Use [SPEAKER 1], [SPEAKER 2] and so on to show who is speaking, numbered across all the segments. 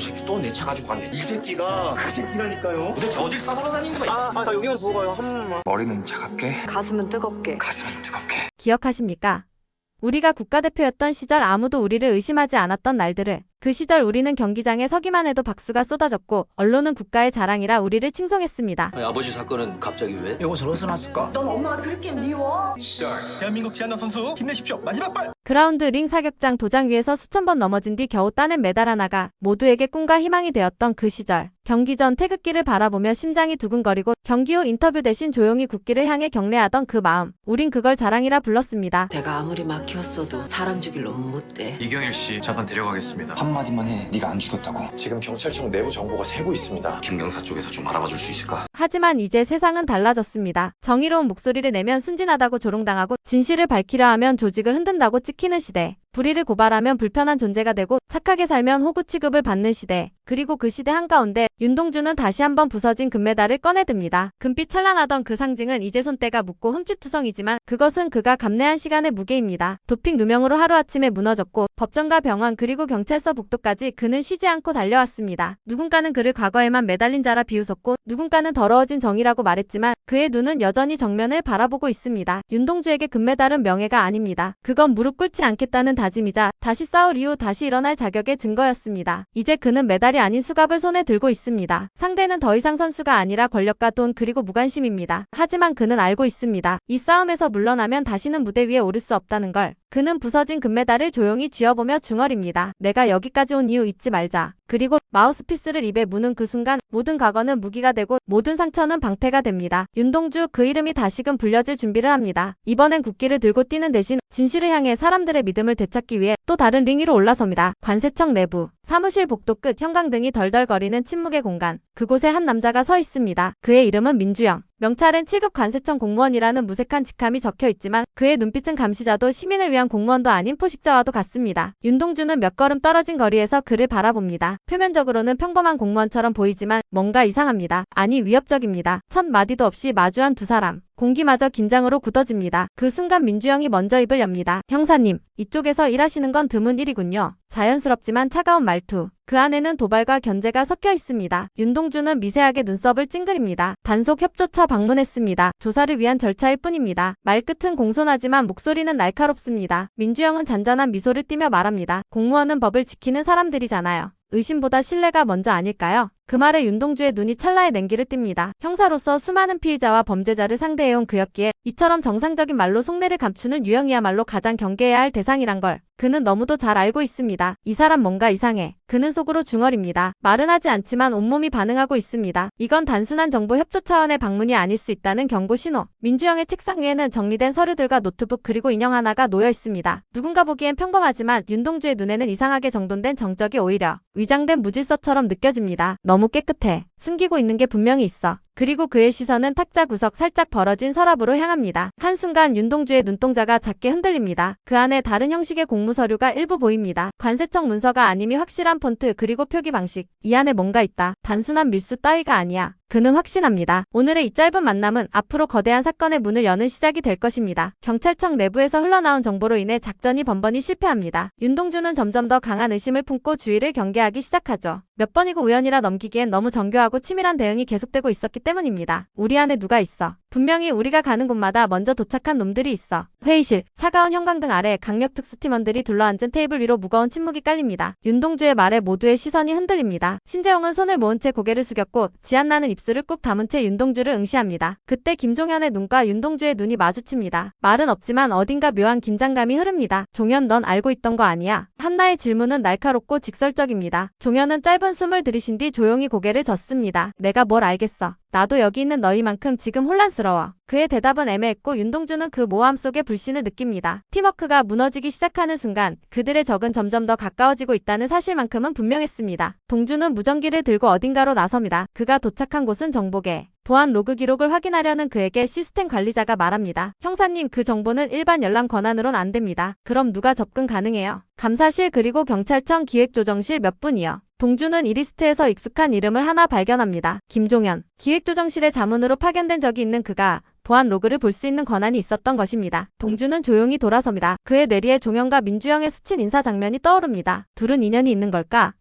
[SPEAKER 1] 이놈 새끼 또 내 차 가지고 갔네. 이 새끼가 그 새끼라니까요. 도대체 어딜 싸돌아 다니는 거야? 여기만 보고 가요. 한 번만.
[SPEAKER 2] 머리는 차갑게,
[SPEAKER 3] 가슴은 뜨겁게.
[SPEAKER 2] 가슴은 뜨겁게.
[SPEAKER 4] 기억하십니까? 우리가 국가대표였던 시절 아무도 우리를 의심하지 않았던 날들을. 그 시절 우리는 경기장에 서기만 해도 박수가 쏟아졌고 언론은 국가의 자랑이라 우리를 칭송했습니다.
[SPEAKER 5] 아버지 사건은 갑자기 왜?
[SPEAKER 1] 이것을 어디서 났을까?
[SPEAKER 3] 넌 엄마가 그렇게 미워?
[SPEAKER 1] 대한민국 지한나 선수 힘내십시오. 마지막 발.
[SPEAKER 4] 그라운드 링 사격장 도장 위에서 수천 번 넘어진 뒤 겨우 따낸 메달 하나가 모두에게 꿈과 희망이 되었던 그 시절. 경기 전 태극기를 바라보며 심장이 두근거리고 경기 후 인터뷰 대신 조용히 국기를 향해 경례하던 그 마음. 우린 그걸 자랑이라 불렀습니다.
[SPEAKER 3] 내가 아무리 막 키웠어도 사람 죽일 놈은 못 돼.
[SPEAKER 2] 이경일 씨 잠깐 데려가겠습니다. 한마디만 해. 네가 안 죽였다고.
[SPEAKER 1] 지금 경찰청 내부 정보가 새고 있습니다.
[SPEAKER 5] 김경사 쪽에서 좀 알아봐 줄 수 있을까?
[SPEAKER 4] 하지만 이제 세상은 달라졌습니다. 정의로운 목소리를 내면 순진하다고 조롱당하고 진실을 밝히려 하면 조직을 흔든다고 찍히는 시대. 불의를 고발하면 불편한 존재가 되고 착하게 살면 호구 취급을 받는 시대. 그리고 그 시대 한가운데 윤동주는 다시 한번 부서진 금메달을 꺼내듭니다. 금빛 찬란하던 그 상징은 이제 손때가 묻고 흠집투성이지만 그것은 그가 감내한 시간의 무게입니다. 도핑 누명으로 하루아침에 무너졌고 법정과 병원 그리고 경찰서 복도까지 그는 쉬지 않고 달려왔습니다. 누군가는 그를 과거에만 매달린 자라 비웃었고 누군가는 더러워진 정의라고 말했지만 그의 눈은 여전히 정면을 바라보고 있습니다. 윤동주에게 금메달은 명예가 아닙니다. 그건 무릎 꿇지 않겠다는 다짐이자 다시 싸울 이유 다시 일어날 자격의 증거였습니다. 이제 그는 메달이 아닌 수갑을 손에 들고 있습니다. 상대는 더 이상 선수가 아니라 권력과 돈 그리고 무관심입니다. 하지만 그는 알고 있습니다. 이 싸움에서 물러나면 다시는 무대 위에 오를 수 없다는 걸. 그는 부서진 금메달을 조용히 쥐어보며 중얼입니다. 내가 여기까지 온 이유 잊지 말자. 그리고 마우스피스를 입에 무는 그 순간 모든 과거는 무기가 되고 모든 상처는 방패가 됩니다. 윤동주 그 이름이 다시금 불려질 준비를 합니다. 이번엔 국기를 들고 뛰는 대신 진실을 향해 사람들의 믿음을 되찾기 위해 또 다른 링 위로 올라섭니다. 관세청 내부, 사무실 복도 끝 형광등이 덜덜거리는 침묵의 공간. 그곳에 한 남자가 서 있습니다. 그의 이름은 민주영. 명찰엔 7급 관세청 공무원이라는 무색한 직함이 적혀있지만 그의 눈빛은 감시자도 시민을 위한 공무원도 아닌 포식자와도 같습니다. 윤동주는 몇 걸음 떨어진 거리에서 그를 바라봅니다. 표면적으로는 평범한 공무원처럼 보이지만 뭔가 이상합니다. 아니 위협적입니다. 첫 마디도 없이 마주한 두 사람. 공기마저 긴장으로 굳어집니다. 그 순간 민주영이 먼저 입을 엽니다. 형사님, 이쪽에서 일하시는 건 드문 일이군요. 자연스럽지만 차가운 말투. 그 안에는 도발과 견제가 섞여 있습니다. 윤동주는 미세하게 눈썹을 찡그립니다. 단속 협조처 방문했습니다. 조사를 위한 절차일 뿐입니다. 말끝은 공손하지만 목소리는 날카롭습니다. 민주영은 잔잔한 미소를 띠며 말합니다. 공무원은 법을 지키는 사람들이잖아요. 의심보다 신뢰가 먼저 아닐까요? 그 말에 윤동주의 눈이 찰나에 냉기를 띱니다. 형사로서 수많은 피의자와 범죄자를 상대해온 그였기에 이처럼 정상적인 말로 속내를 감추는 유형이야말로 가장 경계해야 할 대상이란 걸 그는 너무도 잘 알고 있습니다. 이 사람 뭔가 이상해. 그는 속으로 중얼입니다. 말은 하지 않지만 온몸이 반응하고 있습니다. 이건 단순한 정보 협조 차원의 방문이 아닐 수 있다는 경고 신호. 민주영의 책상 위에는 정리된 서류들과 노트북 그리고 인형 하나가 놓여 있습니다. 누군가 보기엔 평범하지만 윤동주의 눈에는 이상하게 정돈된 정적이 오히려 위장된 무질서처럼 느껴집니다. 너무 깨끗해. 숨기고 있는 게 분명히 있어. 그리고 그의 시선은 탁자 구석 살짝 벌어진 서랍으로 향합니다. 한순간 윤동주의 눈동자가 작게 흔들립니다. 그 안에 다른 형식의 공무서류가 일부 보입니다. 관세청 문서가 아님이 확실한 폰트 그리고 표기 방식. 이 안에 뭔가 있다. 단순한 밀수 따위가 아니야. 그는 확신합니다. 오늘의 이 짧은 만남은 앞으로 거대한 사건의 문을 여는 시작이 될 것입니다. 경찰청 내부에서 흘러나온 정보로 인해 작전이 번번이 실패합니다. 윤동주는 점점 더 강한 의심을 품고 주의를 경계하기 시작하죠. 몇 번이고 우연이라 넘기기엔 너무 정교하고 치밀한 대응이 계속되고 있었기 때문입니다. 우리 안에 누가 있어. 분명히 우리가 가는 곳마다 먼저 도착한 놈들이 있어. 회의실, 차가운 형광등 아래 강력 특수팀원들이 둘러앉은 테이블 위로 무거운 침묵이 깔립니다. 윤동주의 말에 모두의 시선이 흔들립니다. 신재영은 손을 모은 채 고개를 숙였고 지안나는 입술을 꾹 다문 채 윤동주를 응시합니다. 그때 김종현의 눈과 윤동주의 눈이 마주칩니다. 말은 없지만 어딘가 묘한 긴장감이 흐릅니다. 종현, 넌 알고 있던 거 아니야? 한나의 질문은 날카롭고 직설적입니다. 종현은 짧은 숨을 들이신 뒤 조용히 고개를 젓습니다. 내가 뭘 알겠어. 나도 여기 있는 너희만큼 지금 혼란스러워. 그의 대답은 애매했고 윤동주는 그 모함 속에 불신을 느낍니다. 팀워크가 무너지기 시작하는 순간 그들의 적은 점점 더 가까워지고 있다는 사실만큼은 분명했습니다. 동주는 무전기를 들고 어딘가로 나섭니다. 그가 도착한 곳은 정보계. 보안 로그 기록을 확인하려는 그에게 시스템 관리자가 말합니다. 형사님, 그 정보는 일반 열람 권한으론 안 됩니다. 그럼 누가 접근 가능해요? 감사실 그리고 경찰청 기획조정실 몇 분이요. 동주는 이 리스트에서 익숙한 이름을 하나 발견합니다. 김종현. 기획조정실의 자문으로 파견된 적이 있는 그가 보안 로그를 볼 수 있는 권한이 있었던 것입니다. 동주는 조용히 돌아섭니다. 그의 뇌리에 종현과 민주영의 스친 인사 장면이 떠오릅니다. 둘은 인연이 있는 걸까?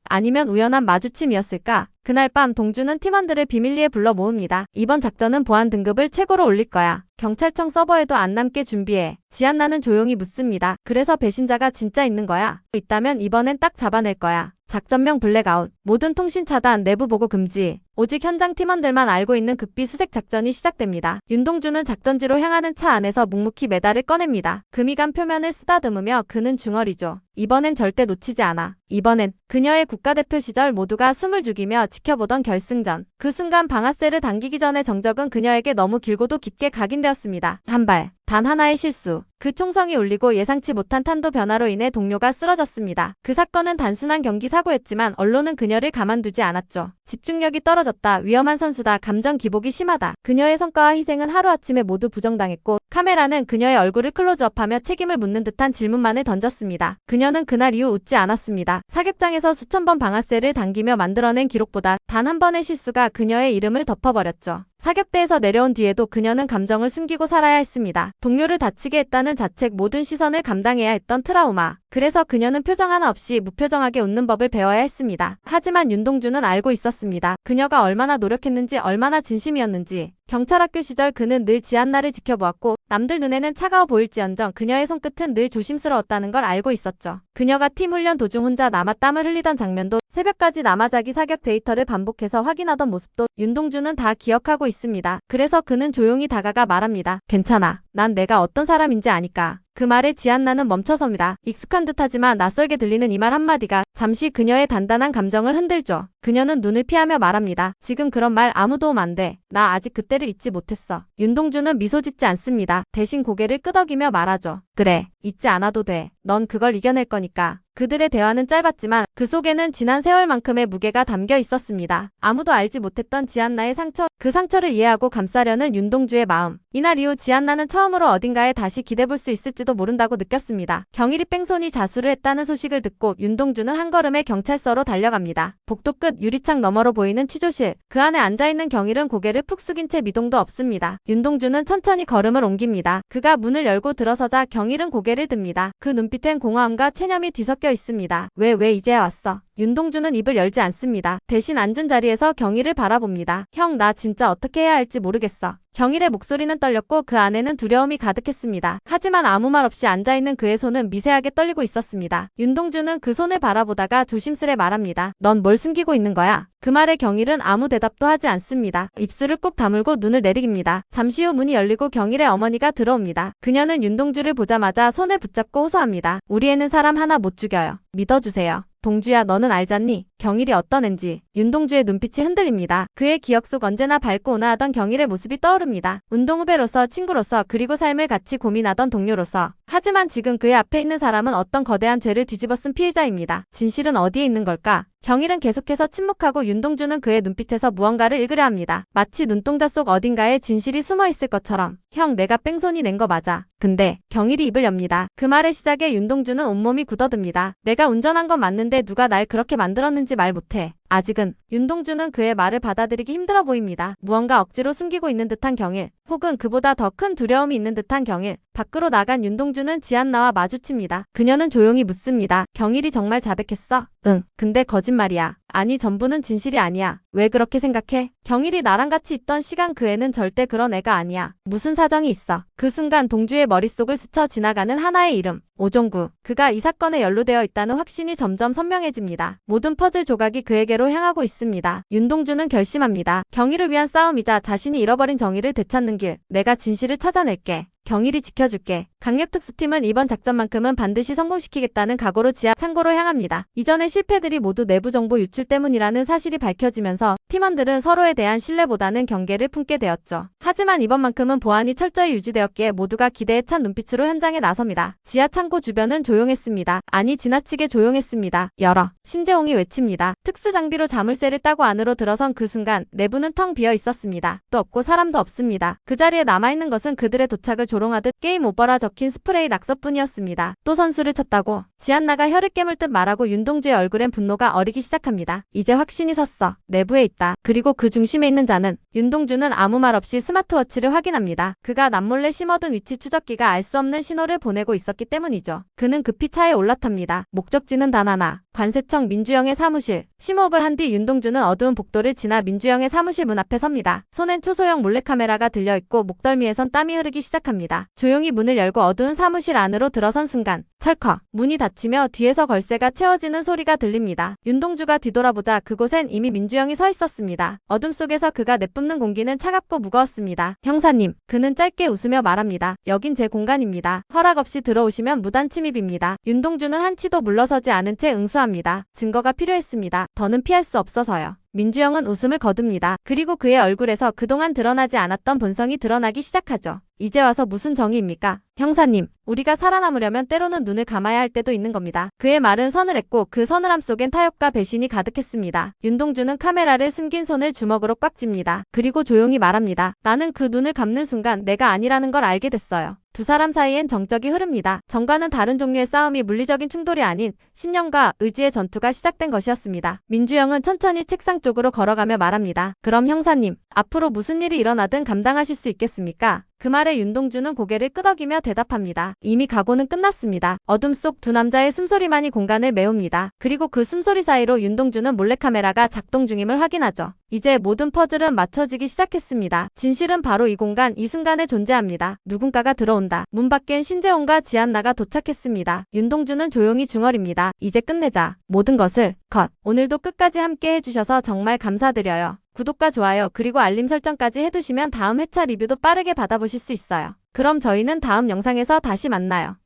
[SPEAKER 4] 아니면 우연한 마주침이었을까? 그날 밤 동주는 팀원들을 비밀리에 불러 모읍니다. 이번 작전은 보안 등급을 최고로 올릴 거야. 경찰청 서버에도 안 남게 준비해. 지안나는 조용히 묻습니다. 그래서 배신자가 진짜 있는 거야? 있다면 이번엔 딱 잡아낼 거야. 작전명 블랙아웃. 모든 통신 차단, 내부 보고 금지. 오직 현장 팀원들만 알고 있는 극비 수색 작전이 시작됩니다. 윤동주는 작전지로 향하는 차 안에서 묵묵히 메달을 꺼냅니다. 금이간 표면을 쓰다듬으며 그는 중얼이죠. 이번엔 절대 놓치지 않아. 이번엔 그녀의 국가대표 시절 모두가 숨을 죽이며 지켜보던 결승전. 그 순간 방아쇠를 당기기 전에 정적은 그녀에게 너무 길고도 깊게 각인되었습니다. 한 발, 단 하나의 실수. 그 총성이 울리고 예상치 못한 탄도 변화로 인해 동료가 쓰러졌습니다. 그 사건은 단순한 경기 사고였지만 언론은 그녀를 가만두지 않았죠. 집중력이 떨어졌다. 위험한 선수다. 감정 기복이 심하다. 그녀의 성과와 희생은 하루아침에 모두 부정당했고 카메라는 그녀의 얼굴을 클로즈업하며 책임을 묻는 듯한 질문만을 던졌습니다. 그녀는 그날 이후 웃지 않았습니다. 사격장에서 수천 번 방아쇠를 당기며 만들어낸 기록보다 단 한 번의 실수가 그녀의 이름을 덮어버렸죠. 사격대에서 내려온 뒤에도 그녀는 감정을 숨기고 살아야 했습니다. 동료를 다치게 했다는 자책, 모든 시선을 감당해야 했던 트라우마. 그래서 그녀는 표정 하나 없이 무표정하게 웃는 법을 배워야 했습니다. 하지만 윤동주는 알고 있었습니다. 그녀가 얼마나 노력했는지, 얼마나 진심이었는지. 경찰학교 시절 그는 늘 지안나를 지켜보았고 남들 눈에는 차가워 보일지언정 그녀의 손끝은 늘 조심스러웠다는 걸 알고 있었죠. 그녀가 팀 훈련 도중 혼자 남아 땀을 흘리던 장면도 새벽까지 남아 자기 사격 데이터를 반복해서 확인하던 모습도 윤동주는 다 기억하고 있습니다. 그래서 그는 조용히 다가가 말합니다. 괜찮아. 난 내가 어떤 사람인지 아니까. 그 말에 지안나는 멈춰섭니다. 익숙한 듯하지만 낯설게 들리는 이 말 한마디가 잠시 그녀의 단단한 감정을 흔들죠. 그녀는 눈을 피하며 말합니다. 지금 그런 말 아무 도움 안 돼. 나 아직 그때를 잊지 못했어. 윤동주는 미소 짓지 않습니다. 대신 고개를 끄덕이며 말하죠. 그래, 잊지 않아도 돼. 넌 그걸 이겨낼 거니까. 그들의 대화는 짧았지만 그 속에는 지난 세월만큼의 무게가 담겨 있었습니다. 아무도 알지 못했던 지안나의 상처, 그 상처를 이해하고 감싸려는 윤동주의 마음. 이날 이후 지안나는 처음으로 어딘가에 다시 기대볼 수 있을지도 모른다고 느꼈습니다. 경일이 뺑소니 자수를 했다는 소식을 듣고 윤동주는 한 걸음에 경찰서로 달려갑니다. 복도 끝 유리창 너머로 보이는 취조실. 그 안에 앉아있는 경일은 고개를 푹 숙인 채 미동도 없습니다. 윤동주는 천천히 걸음을 옮깁니다. 그가 문을 열고 들어서자 경일은 고개를 듭니다. 그 눈빛엔 공허함과 체념이 뒤섞여 있습니다. 왜 이제야 왔어? 윤동주는 입을 열지 않습니다. 대신 앉은 자리에서 경일을 바라봅니다. 형, 나 진짜 어떻게 해야 할지 모르겠어. 경일의 목소리는 떨렸고 그 안에는 두려움이 가득했습니다. 하지만 아무 말 없이 앉아있는 그의 손은 미세하게 떨리고 있었습니다. 윤동주는 그 손을 바라보다가 조심스레 말합니다. 넌 뭘 숨기고 있는 거야? 그 말에 경일은 아무 대답도 하지 않습니다. 입술을 꾹 다물고 눈을 내리깁니다. 잠시 후 문이 열리고 경일의 어머니가 들어옵니다. 그녀는 윤동주를 보자마자 손을 붙잡고 호소합니다. 우리 애는 사람 하나 못 죽여요. 믿어주세요. 동주야, 너는 알잖니? 경일이 어떤 앤지. 윤동주의 눈빛이 흔들립니다. 그의 기억 속 언제나 밝고 온화하던 경일의 모습이 떠오릅니다. 운동 후배로서, 친구로서, 그리고 삶을 같이 고민하던 동료로서. 하지만 지금 그의 앞에 있는 사람은 어떤 거대한 죄를 뒤집어쓴 피해자입니다. 진실은 어디에 있는 걸까? 경일은 계속해서 침묵하고 윤동주는 그의 눈빛에서 무언가를 읽으려 합니다. 마치 눈동자 속 어딘가에 진실이 숨어 있을 것처럼. 형, 내가 뺑소니 낸 거 맞아. 근데 경일이 입을 엽니다. 그 말의 시작에 윤동주는 온몸이 굳어듭니다. 내가 운전한 건 맞는데 누가 날 그렇게 만들었는지 말 못해. 아직은. 윤동주는 그의 말을 받아들이기 힘들어 보입니다. 무언가 억지로 숨기고 있는 듯한 경일, 혹은 그보다 더 큰 두려움이 있는 듯한 경일. 밖으로 나간 윤동주는 지안나와 마주칩니다. 그녀는 조용히 묻습니다. 경일이 정말 자백했어? 응. 근데 거짓말이야. 아니, 전부는 진실이 아니야. 왜 그렇게 생각해? 경일이 나랑 같이 있던 시간 그 애는 절대 그런 애가 아니야. 무슨 사정이 있어? 그 순간 동주의 머릿속을 스쳐 지나가는 하나의 이름. 오종구. 그가 이 사건에 연루되어 있다는 확신이 점점 선명해집니다. 모든 퍼즐 조각이 그에게로 향하고 있습니다. 윤동주는 결심합니다. 경일을 위한 싸움이자 자신이 잃어버린 정의를 되찾는 길. 내가 진실을 찾아낼게. 경일이 지켜줄게. 강력특수팀은 이번 작전만큼은 반드시 성공시키겠다는 각오로 지하 창고로 향합니다. 이전의 실패들이 모두 내부 정보 유출 때문이라는 사실이 밝혀지면서 팀원들은 서로에 대한 신뢰보다는 경계를 품게 되었죠. 하지만 이번만큼은 보안이 철저히 유지되었기에 모두가 기대에 찬 눈빛으로 현장에 나섭니다. 지하 창고 주변은 조용했습니다. 아니, 지나치게 조용했습니다. 열어. 신재홍이 외칩니다. 특수 장비로 자물쇠를 따고 안으로 들어선 그 순간 내부는 텅 비어 있었습니다. 또 없고 사람도 없습니다. 그 자리에 남아있는 것은 그들의 도착을 조롱하듯 게임 오버라 적힌 스프레이 낙서뿐이었습니다. 또 선수를 쳤다고. 지안나가 혀를 깨물 듯 말하고 윤동주의 얼굴엔 분노가 어리기 시작합니다. 이제 확신이 섰어. 내부에 있다. 그리고 그 중심에 있는 자는 윤동주는 아무 말 없이 스마트워치를 확인합니다. 그가 남몰래 심어둔 위치 추적기가 알 수 없는 신호를 보내고 있었기 때문이죠. 그는 급히 차에 올라탑니다. 목적지는 단 하나. 관세청 민주영의 사무실. 심호흡을 한 뒤 윤동주는 어두운 복도를 지나 민주영의 사무실 문 앞에 섭니다. 손엔 초소형 몰래카메라가 들려있고 목덜미에선 땀이 흐르기 시작합니다. 조용히 문을 열고 어두운 사무실 안으로 들어선 순간 철컥 문이 닫히며 뒤에서 걸쇠가 채워지는 소리가 들립니다. 윤동주가 뒤돌아보자 그곳엔 이미 민주영이 서 있었습니다. 어둠 속에서 그가 내뿜는 공기는 차갑고 무거웠습니다. 형사님, 그는 짧게 웃으며 말합니다. 여긴 제 공간입니다. 허락 없이 들어오시면 무단 침입입니다. 윤동주는 한치도 물러서지 않은 채 응수합니다. 증거가 필요했습니다. 더는 피할 수 없어서요. 민주영은 웃음을 거둡니다. 그리고 그의 얼굴에서 그동안 드러나지 않았던 본성이 드러나기 시작하죠. 이제 와서 무슨 정의입니까? 형사님, 우리가 살아남으려면 때로는 눈을 감아야 할 때도 있는 겁니다. 그의 말은 서늘했고 그 서늘함 속엔 타협과 배신이 가득했습니다. 윤동주는 카메라를 숨긴 손을 주먹으로 꽉 쥡니다. 그리고 조용히 말합니다. 나는 그 눈을 감는 순간 내가 아니라는 걸 알게 됐어요. 두 사람 사이엔 정적이 흐릅니다. 전과는 다른 종류의 싸움이 물리적인 충돌이 아닌 신념과 의지의 전투가 시작된 것이었습니다. 민주영은 천천히 책상 쪽으로 걸어가며 말합니다. 그럼 형사님, 앞으로 무슨 일이 일어나든 감당하실 수 있겠습니까? 그 말에 윤동주는 고개를 끄덕이며 대답합니다. 이미 각오는 끝났습니다. 어둠 속 두 남자의 숨소리만이 공간을 메웁니다. 그리고 그 숨소리 사이로 윤동주는 몰래카메라가 작동 중임을 확인하죠. 이제 모든 퍼즐은 맞춰지기 시작했습니다. 진실은 바로 이 공간, 이 순간에 존재합니다. 누군가가 들어온다. 문 밖엔 신재홍과 지안나가 도착했습니다. 윤동주는 조용히 중얼입니다. 이제 끝내자. 모든 것을 컷. 오늘도 끝까지 함께 해주셔서 정말 감사드려요. 구독과 좋아요 그리고 알림 설정까지 해두시면 다음 회차 리뷰도 빠르게 받아보실 수 있어요. 그럼 저희는 다음 영상에서 다시 만나요.